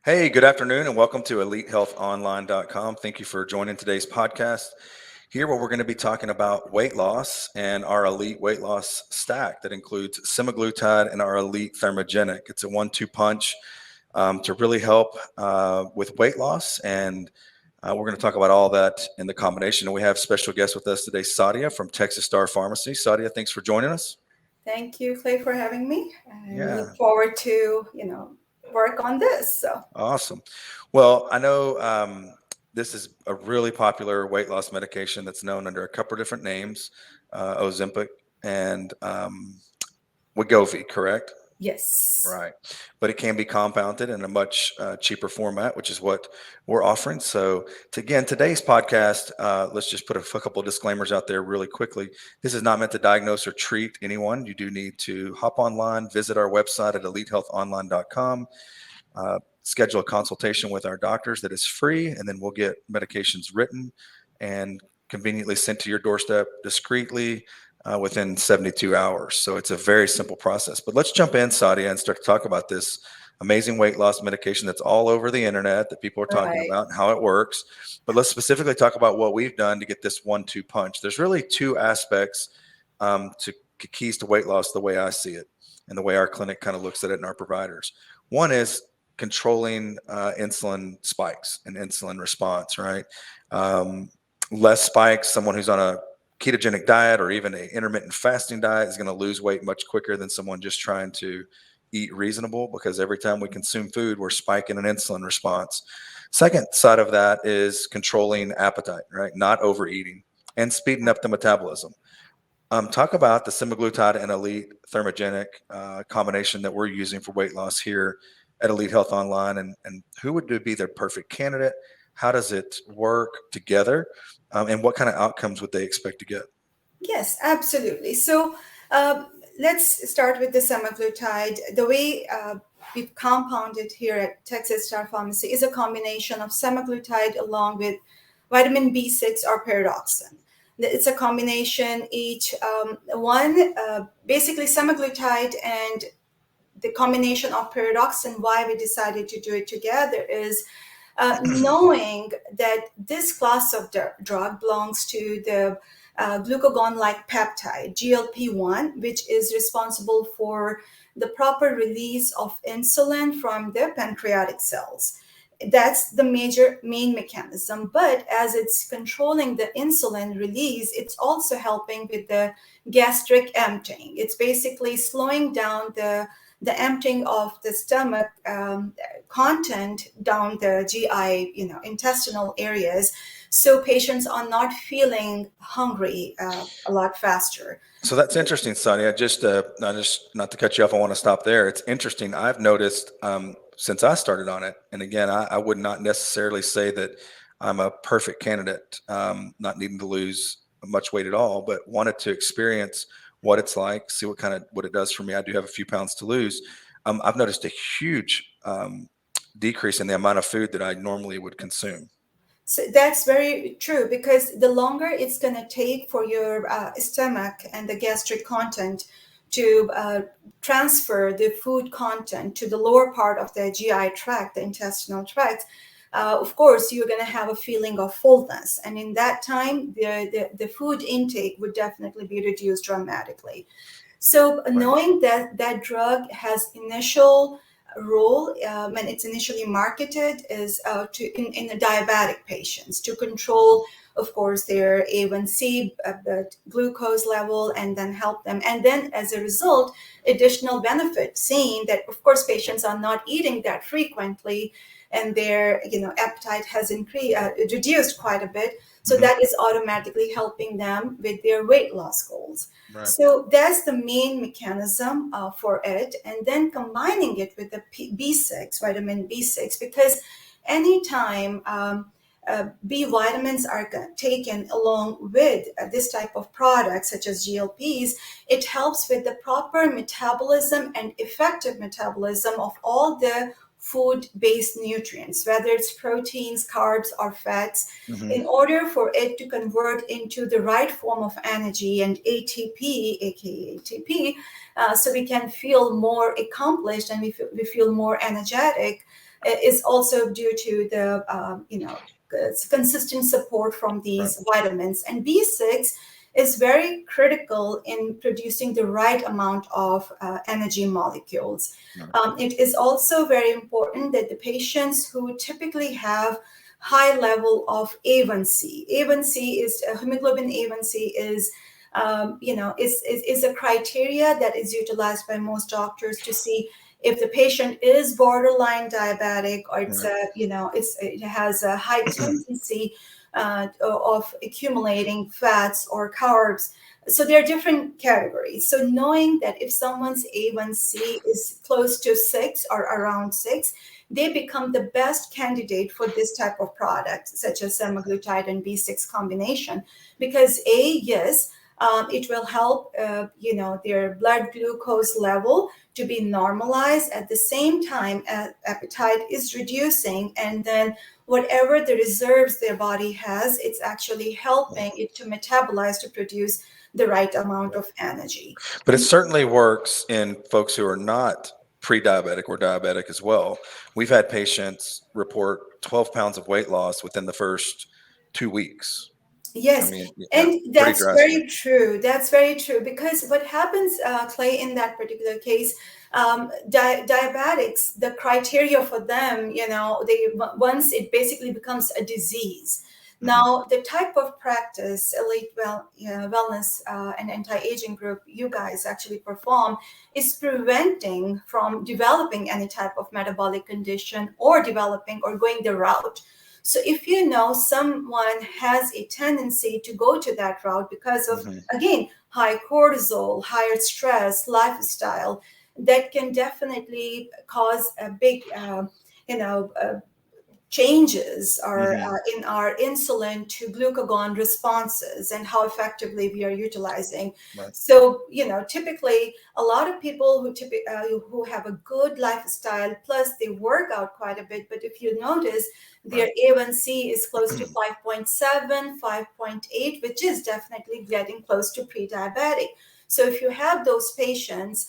Hey, good afternoon, and welcome to EliteHealthOnline.com. Thank you for joining today's podcast. Here, where we're going to be talking about weight loss and our elite weight loss stack that includes semaglutide and our elite thermogenic. It's a 1-2 punch to really help with weight loss. And we're going to talk about all that in the combination. And we have special guest with us today, Sadia from Texas Star Pharmacy. Sadia, thanks for joining us. Thank you, Clay, for having me. I Yeah, look forward to, work on this. So, awesome. Well, I know this is a really popular weight loss medication that's known under a couple of different names, Ozempic and Wegovy, correct? yes. Right. But it can be compounded in a much cheaper format, which is what we're offering. So, today's podcast, let's just put a couple of disclaimers out there really quickly. This is not meant to diagnose or treat anyone. You do need to hop online, visit our website at elitehealthonline.com, schedule a consultation with our doctors that is free, and then we'll get medications written and conveniently sent to your doorstep discreetly within 72 hours. So it's a very simple process. But let's jump in, Sadia, and start to talk about this amazing weight loss medication that's all over the internet that people are talking Right. about and how it works. But let's specifically talk about what we've done to get this 1-2 punch. There's really two aspects to keys to weight loss, the way I see it, and the way our clinic kind of looks at it and our providers. One is controlling insulin spikes and insulin response, right? Um, Less spikes, someone who's on a ketogenic diet or even an intermittent fasting diet is going to lose weight much quicker than someone just trying to eat reasonable, because every time we consume food, we're spiking an insulin response. Second side of that is controlling appetite, right? Not overeating and speeding up the metabolism. Talk about the semaglutide and elite thermogenic combination that we're using for weight loss here at Elite Health Online, and who would be the perfect candidate? How does it work together? And what kind of outcomes would they expect to get? Yes, absolutely. So, let's start with the semaglutide. The way we've compounded here at Texas Star Pharmacy is a combination of semaglutide along with vitamin B6 or pyridoxine. It's a combination each one, basically semaglutide and the combination of pyridoxine. Why we decided to do it together is knowing that this class of drug belongs to the glucagon-like peptide, GLP-1, which is responsible for the proper release of insulin from the pancreatic cells. That's the main mechanism. But as it's controlling the insulin release, it's also helping with the gastric emptying. It's basically slowing down the emptying of the stomach content down the GI, intestinal areas, so patients are not feeling hungry a lot faster. So that's interesting, Sonia. Just not to cut you off, I want to stop there. It's interesting. I've noticed since I started on it, and again, I would not necessarily say that I'm a perfect candidate, not needing to lose much weight at all, but wanted to experience what it's like, see what it does for me. I do have a few pounds to lose. I've noticed a huge decrease in the amount of food that I normally would consume. So that's very true, because the longer it's going to take for your stomach and the gastric content to transfer the food content to the lower part of the GI tract, the intestinal tract, of course, you're going to have a feeling of fullness. And in that time, the food intake would definitely be reduced dramatically. So Right. knowing that that drug has initial role when it's initially marketed is in the diabetic patients to control, of course, their A1C, the glucose level, and then help them. And then as a result, additional benefit, seeing that, of course, patients are not eating that frequently and their appetite has reduced quite a bit. So Hmm. that is automatically helping them with their weight loss goals. Right. So that's the main mechanism for it. And then combining it with the B6, vitamin B6, because anytime B vitamins are taken along with this type of products, such as GLPs, it helps with the proper metabolism and effective metabolism of all the food-based nutrients, whether it's proteins, carbs, or fats, Hmm. in order for it to convert into the right form of energy and ATP, aka ATP, so we can feel more accomplished and we feel more energetic. is also due to the consistent support from Right. these vitamins. And B6 is very critical in producing the right amount of energy molecules. Right. It is also very important that the patients who typically have high level of A1C. A1C is hemoglobin A1C is a criteria that is utilized by most doctors to see if the patient is borderline diabetic or it has a high tendency of accumulating fats or carbs. So there are different categories. So knowing that if someone's A1C is close to 6 or around 6, they become the best candidate for this type of product, such as semaglutide and B6 combination, because yes, it will help, their blood glucose level to be normalized. At the same time, appetite is reducing, and then whatever the reserves their body has, it's actually helping it to metabolize to produce the right amount of energy. But it certainly works in folks who are not pre-diabetic or diabetic as well. We've had patients report 12 pounds of weight loss within the first 2 weeks. I Yes, mean, and pretty that's drastic. very true. That's very true, because what happens, Clay, in that particular case, diabetics, the criteria for them, once it basically becomes a disease. Hmm. Now, the type of practice, elite wellness and anti-aging group you guys actually perform, is preventing from developing any type of metabolic condition or developing or going the route. So if you know someone has a tendency to go to that route because of, Hmm. again, high cortisol, higher stress, lifestyle, that can definitely cause a big, changes are Hmm. in our insulin to glucagon responses and how effectively we are utilizing. Right. So, typically a lot of people who have a good lifestyle, plus they work out quite a bit, but if you notice, their Right. A1C is close to 5.7, 5.8, which is definitely getting close to pre-diabetic. So if you have those patients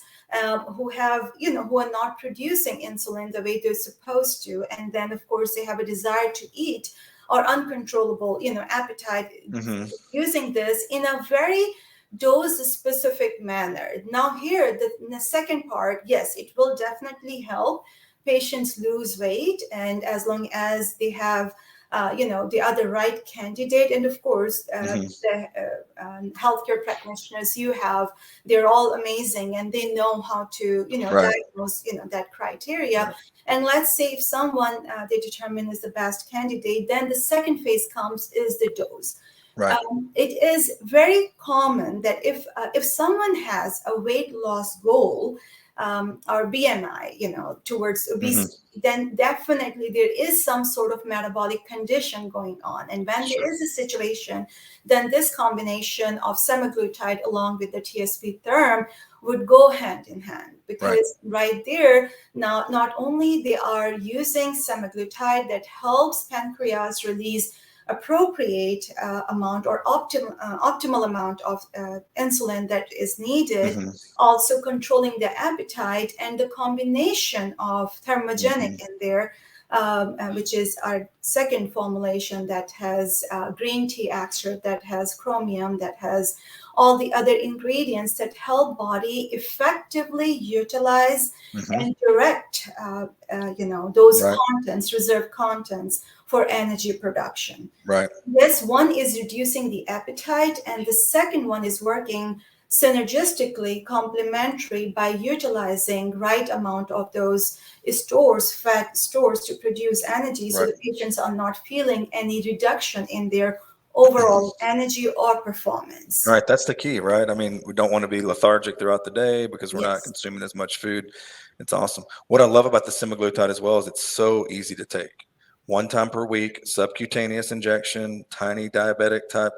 who are not producing insulin the way they're supposed to, and then of course they have a desire to eat or uncontrollable, appetite, Hmm. using this in a very dose specific manner. Now here, the second part, yes, it will definitely help patients lose weight, and as long as they have the other right candidate, and of course Hmm. the healthcare practitioners you have, they're all amazing and they know how to Right. diagnose that criteria. Right. And let's say if someone they determine is the best candidate, then the second phase comes is the dose. Right. It is very common that if someone has a weight loss goal, or BMI, towards Hmm. obesity, then definitely there is some sort of metabolic condition going on. And when there Sure. is a situation, then this combination of semaglutide along with the TSP therm would go hand in hand, Right. because right there, now not only they are using semaglutide that helps pancreas release appropriate amount or optimal amount of insulin that is needed, Hmm. also controlling the appetite, and the combination of thermogenic Hmm. in there, which is our second formulation that has green tea extract, that has chromium, that has all the other ingredients that help body effectively utilize Hmm. and direct, those Right. contents, reserve contents for energy production. Right. Yes, one is reducing the appetite, and the second one is working synergistically complementary by utilizing right amount of those fat stores to produce energy, so Right. the patients are not feeling any reduction in their overall energy or performance. Right. That's the key, right? I mean, we don't want to be lethargic throughout the day because we're not Yes. consuming as much food. It's awesome. What I love about the semaglutide as well is it's so easy to take. One time per week, subcutaneous injection, tiny diabetic type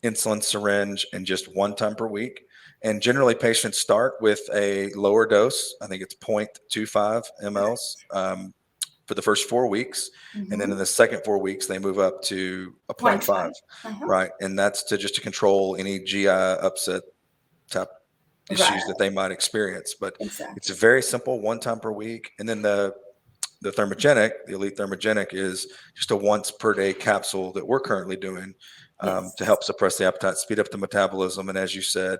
insulin syringe, and just one time per week. And generally, patients start with a lower dose. I think it's 0.25 mLs for the first 4 weeks. And then in Mm-hmm. the second 4 weeks, they move up to a Point point 0.5, 5. Uh-huh. right? And that's to control any GI upset type issues Right. that they might experience. But it's a Exactly. very simple, one time per week. And then the the elite thermogenic is just a once per day capsule that we're currently doing to Yes. help suppress the appetite, speed up the metabolism, and as you said,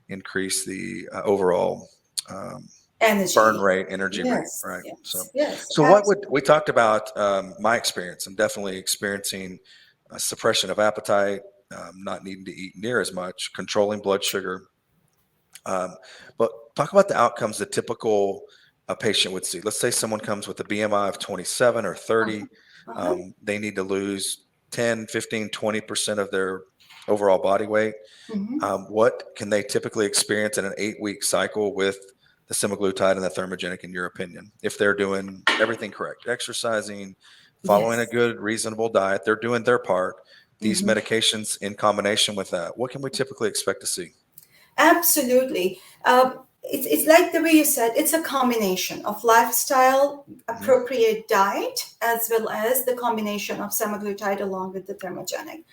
increase the overall burn Energy. rate, energy rate, Yes. right? Yes. Yes. So what would we talked about my experience and definitely experiencing suppression of appetite, not needing to eat near as much, controlling blood sugar. But talk about the outcomes the typical patient would see. Let's say someone comes with a BMI of 27 or 30. Uh-huh. Uh-huh. They need to lose 10, 15, 20% of their overall body weight. Mhm. What can they typically experience in an 8-week cycle with the semaglutide and the thermogenic, in your opinion, if they're doing everything correct, exercising, following a Yes. good, reasonable diet, they're doing their part, these Mhm. medications in combination with that, what can we typically expect to see? Absolutely. It's like the way you said, it's a combination of lifestyle, Hmm. appropriate diet, as well as the combination of semaglutide along with the thermogenic.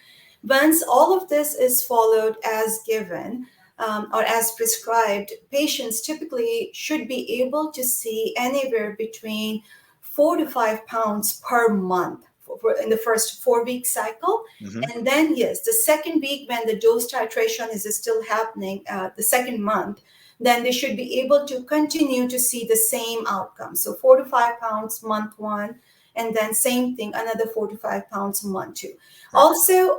Once all of this is followed as given or as prescribed, patients typically should be able to see anywhere between 4 to 5 pounds per month in the first 4 week cycle. Hmm. And then, yes, the second week, when the dose titration is still happening, the second month, then they should be able to continue to see the same outcome. So 4 to 5 pounds month one, and then same thing, another 4 to 5 pounds month two. Right.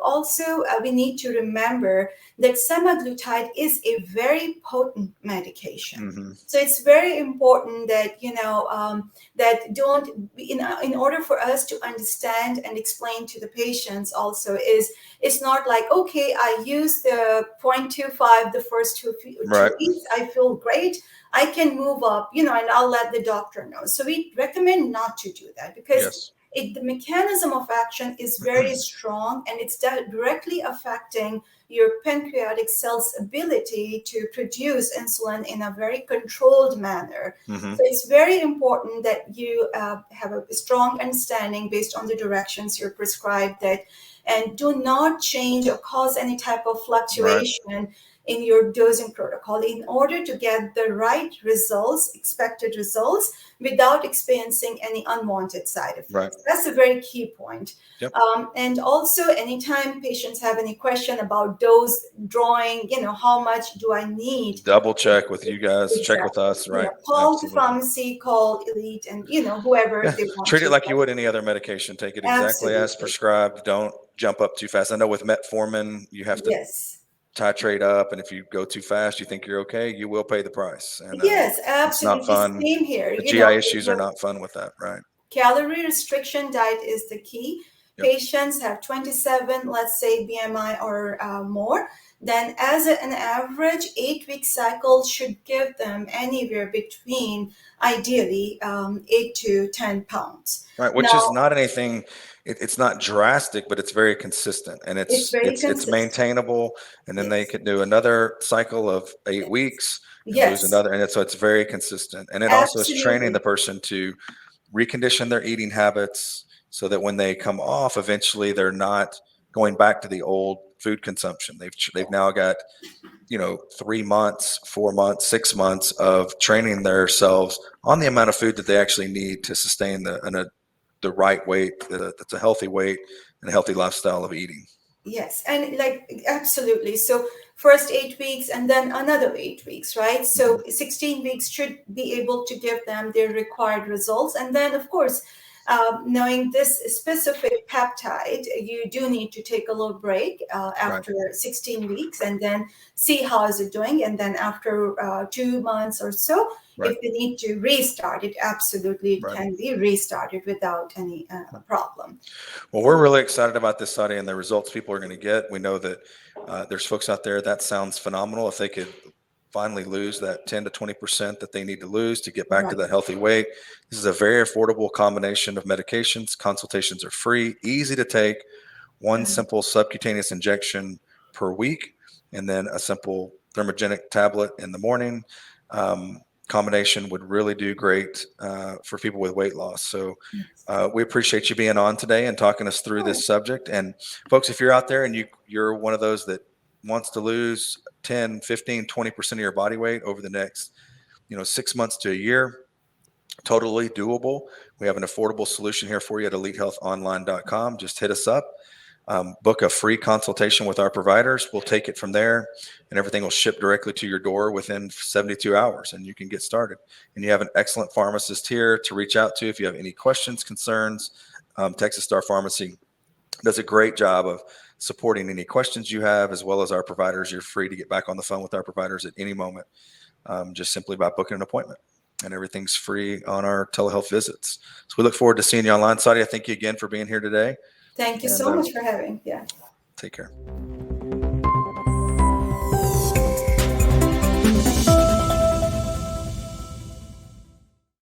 Also, we need to remember that semaglutide is a very potent medication. Hmm. So it's very important that that don't in order for us to understand and explain to the patients also is it's not like, okay, I use the 0.25 the first two Right. weeks, I feel great, I can move up, and I'll let the doctor know. So we recommend not to do that because Yes. the mechanism of action is very strong, and it's directly affecting your pancreatic cell's ability to produce insulin in a very controlled manner. Hmm. So it's very important that you have a strong understanding based on the directions you're prescribed, that and do not change or cause any type of Right. fluctuation in your dosing protocol in order to get the right results, expected results, without experiencing any unwanted side Right. effects. That's a very key point. Yep. And also, anytime patients have any question about dose drawing, how much do I need? Double check with you guys, check with Exactly. us, right? Call the Absolutely. pharmacy, call Elite, and whoever Yeah. they want Treat it to. like you would any other medication. Take it exactly as Absolutely. prescribed. Don't jump up too fast. I know with metformin, you have to Yes. titrate up, and if you go too fast, you think you're okay, you will pay the price. And Yes, it's not absolutely. fun. Same here. The GI issues are not fun with that, right? Calorie restriction diet is the key. Yep. Patients have 27, let's say, BMI or more. Then, as an average, 8 week cycle should give them anywhere between, ideally, 8 to 10 pounds. Right, which is Now, not anything. It's not drastic, but it's very consistent, and it's it's very it's it's consistent. maintainable. And then they Yes. could do another cycle of 8 Yes. weeks and lose Yes. another, and so it's very consistent. And it also is training the Absolutely. person to recondition their eating habits so that when they come off, eventually they're not going back to the old food consumption. They've now got 3 months, 4 months, 6 months of training themselves on the amount of food that they actually need to sustain the right weight, that's a healthy weight and a healthy lifestyle of eating. Yes, and like absolutely. So first 8 weeks and then another 8 weeks, right? Hmm. So 16 weeks should be able to give them their required results. And then, of course, knowing this specific peptide, you do need to take a little break Right, after 16 weeks and then see how is it doing. And then after 2 months or so, right, if they need to restart it, absolutely it right. can be restarted without any problem. Well, we're really excited about this study and the results people are going to get. We know that there's folks out there that sounds phenomenal. If they could finally lose that 10 to 20% that they need to lose to get back to Right. that healthy weight, this is a very affordable combination of medications. Consultations are free, easy to take, one simple subcutaneous injection per week, and then a simple thermogenic tablet in the morning. Combination would really do great for people with weight loss. So we appreciate you being on today and talking us through this subject. And folks, if you're out there and you're one of those that wants to lose 10, 15, 20% of your body weight over the next 6 months to a year, Totally doable. We have an affordable solution here for you at elitehealthonline.com. Just hit us up, book a free consultation with our providers. We'll take it from there, and everything will ship directly to your door within 72 hours, and you can get started. And you have an excellent pharmacist here to reach out to if you have any questions, concerns. Texas Star Pharmacy does a great job of supporting any questions you have, as well as our providers. You're free to get back on the phone with our providers at any moment, just simply by booking an appointment. And everything's free on our telehealth visits. So we look forward to seeing you online. Sadia, thank you again for being here today. Thank you And so much for having. Yeah. take care.